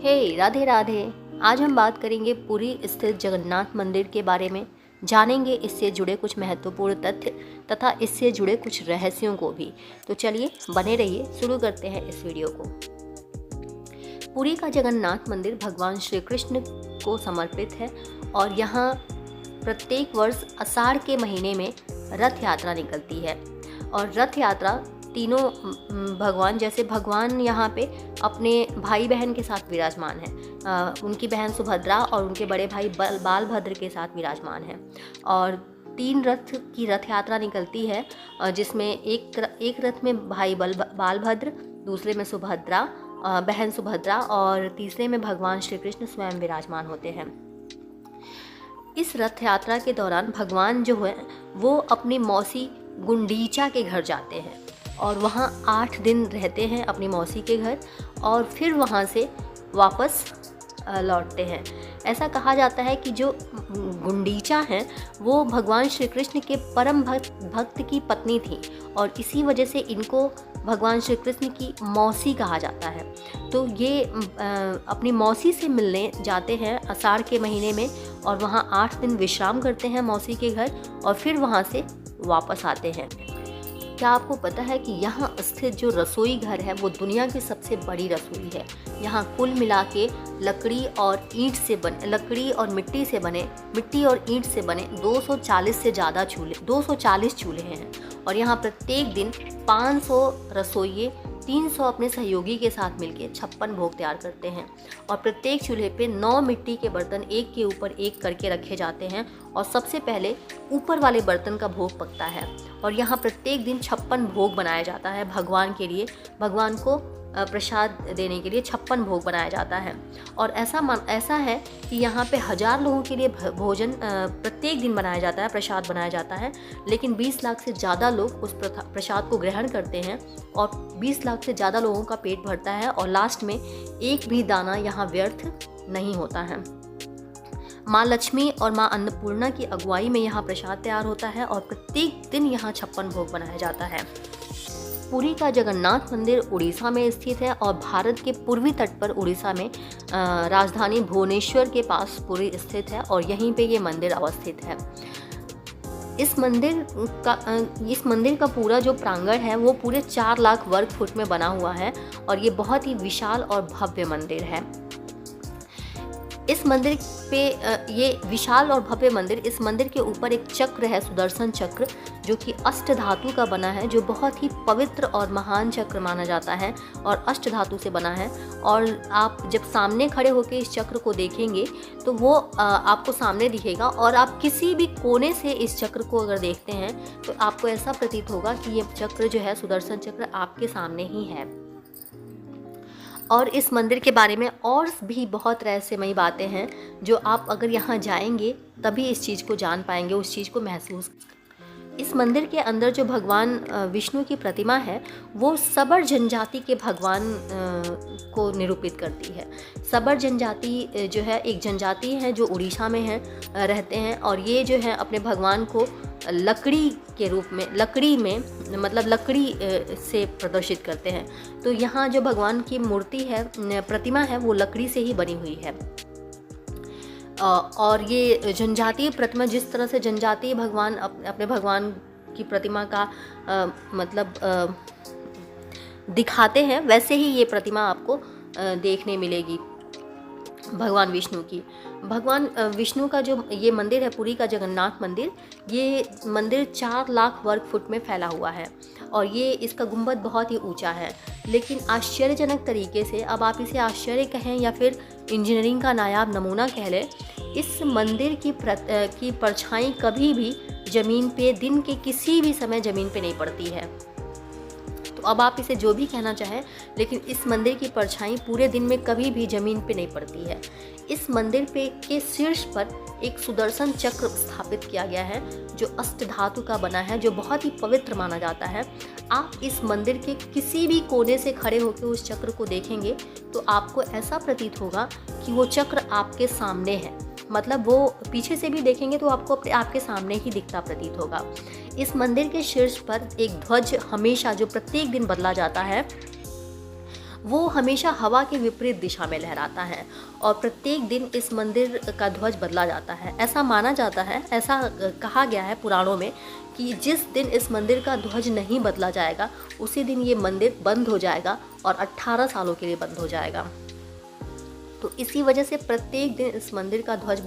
हे राधे राधे। आज हम बात करेंगे पुरी स्थित जगन्नाथ मंदिर के बारे में। जानेंगे इससे जुड़े कुछ महत्वपूर्ण तथ्य तथा इससे जुड़े कुछ रहस्यों को भी। तो चलिए बने रहिए, शुरू करते हैं इस वीडियो को। पुरी का जगन्नाथ मंदिर भगवान श्री कृष्ण को समर्पित है और यहाँ प्रत्येक वर्ष आषाढ़ के महीने में रथ यात्रा निकलती है। और रथ यात्रा तीनों भगवान, जैसे भगवान यहाँ पे अपने भाई बहन के साथ विराजमान है, उनकी बहन सुभद्रा और उनके बड़े भाई बालभद्र के साथ विराजमान है। और 3 रथ की रथ यात्रा निकलती है, जिसमें एक रथ में भाई बालभद्र, दूसरे में सुभद्रा बहन सुभद्रा और तीसरे में भगवान श्री कृष्ण स्वयं विराजमान होते हैं। इस रथ यात्रा के दौरान भगवान जो है वो अपनी मौसी गुंडीचा के घर जाते हैं और वहाँ 8 दिन रहते हैं अपनी मौसी के घर और फिर वहाँ से वापस लौटते हैं। ऐसा कहा जाता है कि जो गुंडीचा हैं वो भगवान श्री कृष्ण के परम भक्त की पत्नी थी और इसी वजह से इनको भगवान श्री कृष्ण की मौसी कहा जाता है। तो ये अपनी मौसी से मिलने जाते हैं आषाढ़ के महीने में और वहाँ 8 दिन विश्राम करते हैं मौसी के घर और फिर वहाँ से वापस आते हैं। क्या आपको पता है कि यहाँ स्थित जो रसोई घर है वो दुनिया की सबसे बड़ी रसोई है। यहाँ कुल मिला के लकड़ी और मिट्टी और ईंट से बने 240 चूल्हे हैं और यहाँ प्रत्येक दिन 500 रसोइये 300 अपने सहयोगी के साथ मिलकर 56 भोग तैयार करते हैं और प्रत्येक चूल्हे पे 9 मिट्टी के बर्तन एक के ऊपर एक करके रखे जाते हैं और सबसे पहले ऊपर वाले बर्तन का भोग पकता है। और यहाँ प्रत्येक दिन 56 भोग बनाया जाता है भगवान के लिए, भगवान को प्रसाद देने के लिए 56 भोग बनाया जाता है। और ऐसा है कि यहाँ पे 1000 लोगों के लिए भोजन प्रत्येक दिन बनाया जाता है, प्रसाद बनाया जाता है, लेकिन 20 लाख से ज़्यादा लोग उस प्रसाद को ग्रहण करते हैं और 20 लाख से ज़्यादा लोगों का पेट भरता है और लास्ट में एक भी दाना यहाँ व्यर्थ नहीं होता है। माँ लक्ष्मी और माँ अन्नपूर्णा की अगुवाई में यहाँ प्रसाद तैयार होता है और प्रत्येक दिन यहाँ 56 भोग बनाया जाता है। पुरी का जगन्नाथ मंदिर उड़ीसा में स्थित है और भारत के पूर्वी तट पर उड़ीसा में राजधानी भुवनेश्वर के पास पुरी स्थित है और यहीं पे ये मंदिर अवस्थित है। इस मंदिर का पूरा जो प्रांगण है वो पूरे 4 लाख वर्ग फुट में बना हुआ है और ये बहुत ही विशाल और भव्य मंदिर है। इस मंदिर पे ये विशाल और भव्य मंदिर, इस मंदिर के ऊपर एक चक्र है, सुदर्शन चक्र, जो कि अष्ट धातु का बना है, जो बहुत ही पवित्र और महान चक्र माना जाता है और अष्ट धातु से बना है। और आप जब सामने खड़े होकर इस चक्र को देखेंगे तो वो आपको सामने दिखेगा और आप किसी भी कोने से इस चक्र को अगर देखते हैं तो आपको ऐसा प्रतीत होगा कि ये चक्र जो है, सुदर्शन चक्र, आपके सामने ही है। और इस मंदिर के बारे में और भी बहुत रहस्यमयी बातें हैं जो आप अगर यहाँ जाएंगे तभी इस चीज़ को जान पाएंगे, उस चीज़ को महसूस। इस मंदिर के अंदर जो भगवान विष्णु की प्रतिमा है वो सबर जनजाति के भगवान को निरूपित करती है। सबर जनजाति जो है एक जनजाति है जो उड़ीसा में रहते हैं और ये जो है अपने भगवान को लकड़ी के रूप में, लकड़ी से प्रदर्शित करते हैं। तो यहाँ जो भगवान की मूर्ति है, प्रतिमा है, वो लकड़ी से ही बनी हुई है। और ये जनजातीय प्रतिमा, जिस तरह से जनजातीय भगवान अपने भगवान की प्रतिमा का दिखाते हैं, वैसे ही ये प्रतिमा आपको देखने मिलेगी भगवान विष्णु की। भगवान विष्णु का जो ये मंदिर है, पुरी का जगन्नाथ मंदिर, ये मंदिर 4 लाख वर्ग फुट में फैला हुआ है और ये इसका गुंबद बहुत ही ऊंचा है। लेकिन आश्चर्यजनक तरीके से, अब आप इसे आश्चर्य कहें या फिर इंजीनियरिंग का नायाब नमूना कह लें, इस मंदिर की परछाई कभी भी ज़मीन पे दिन के किसी भी समय ज़मीन पे नहीं पड़ती है। तो अब आप इसे जो भी कहना चाहें, लेकिन इस मंदिर की परछाई पूरे दिन में कभी भी ज़मीन पे नहीं पड़ती है। इस मंदिर के शीर्ष पर एक सुदर्शन चक्र स्थापित किया गया है जो अष्ट धातु का बना है, जो बहुत ही पवित्र माना जाता है। आप इस मंदिर के किसी भी कोने से खड़े होकर उस चक्र को देखेंगे तो आपको ऐसा प्रतीत होगा कि वो चक्र आपके सामने है। मतलब वो पीछे से भी देखेंगे तो आपको आपके सामने ही दिखता प्रतीत होगा। इस मंदिर के शीर्ष पर एक ध्वज हमेशा, जो प्रत्येक दिन बदला जाता है, वो हमेशा हवा के विपरीत दिशा में लहराता है और प्रत्येक दिन इस मंदिर का ध्वज बदला जाता है। ऐसा माना जाता है, ऐसा कहा गया है पुराणों में कि जिस दिन इस मंदिर का ध्वज नहीं बदला जाएगा उसी दिन ये मंदिर बंद हो जाएगा और 18 सालों के लिए बंद हो जाएगा। तो इसी वजह से प्रत्येक दिन इस मंदिर का ध्वज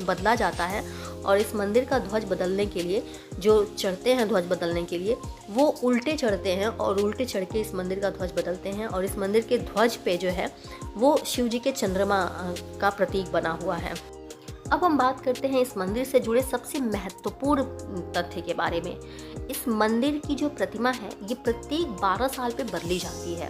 बदला जाता है और इस मंदिर का ध्वज बदलने के लिए जो चढ़ते हैं ध्वज बदलने के लिए वो उल्टे चढ़ते हैं और उल्टे चढ़ के इस मंदिर का ध्वज बदलते हैं। और इस मंदिर के ध्वज पे जो है वो शिव जी के चंद्रमा का प्रतीक बना हुआ है। अब हम बात करते हैं इस मंदिर से जुड़े सबसे महत्वपूर्ण तथ्य के बारे में। इस मंदिर की जो प्रतिमा है ये प्रत्येक 12 साल पे बदली जाती है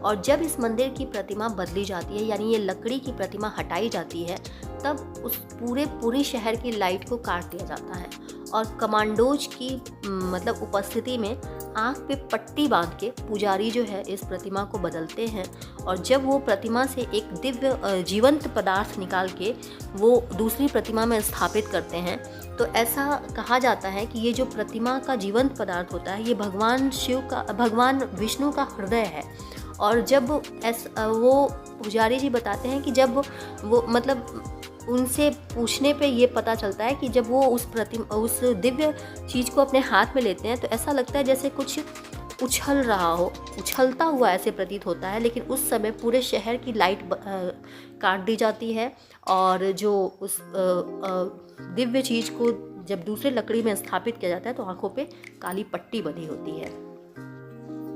और जब इस मंदिर की प्रतिमा बदली जाती है यानी ये लकड़ी की प्रतिमा हटाई जाती है तब उस पूरे शहर की लाइट को काट दिया जाता है और कमांडोज की मतलब उपस्थिति में आँख पे पट्टी बांध के पुजारी जो है इस प्रतिमा को बदलते हैं और जब वो प्रतिमा से एक दिव्य जीवंत पदार्थ निकाल के वो दूसरी प्रतिमा में स्थापित करते हैं तो ऐसा कहा जाता है कि ये जो प्रतिमा का जीवंत पदार्थ होता है ये भगवान विष्णु का हृदय है। और जब वो पुजारी जी बताते हैं कि जब वो मतलब उनसे पूछने पे ये पता चलता है कि जब वो उस दिव्य चीज़ को अपने हाथ में लेते हैं तो ऐसा लगता है जैसे कुछ उछलता हुआ ऐसे प्रतीत होता है। लेकिन उस समय पूरे शहर की लाइट काट दी जाती है और जो उस दिव्य चीज़ को जब दूसरे लकड़ी में स्थापित किया जाता है तो आंखों पे काली पट्टी बंधी होती है।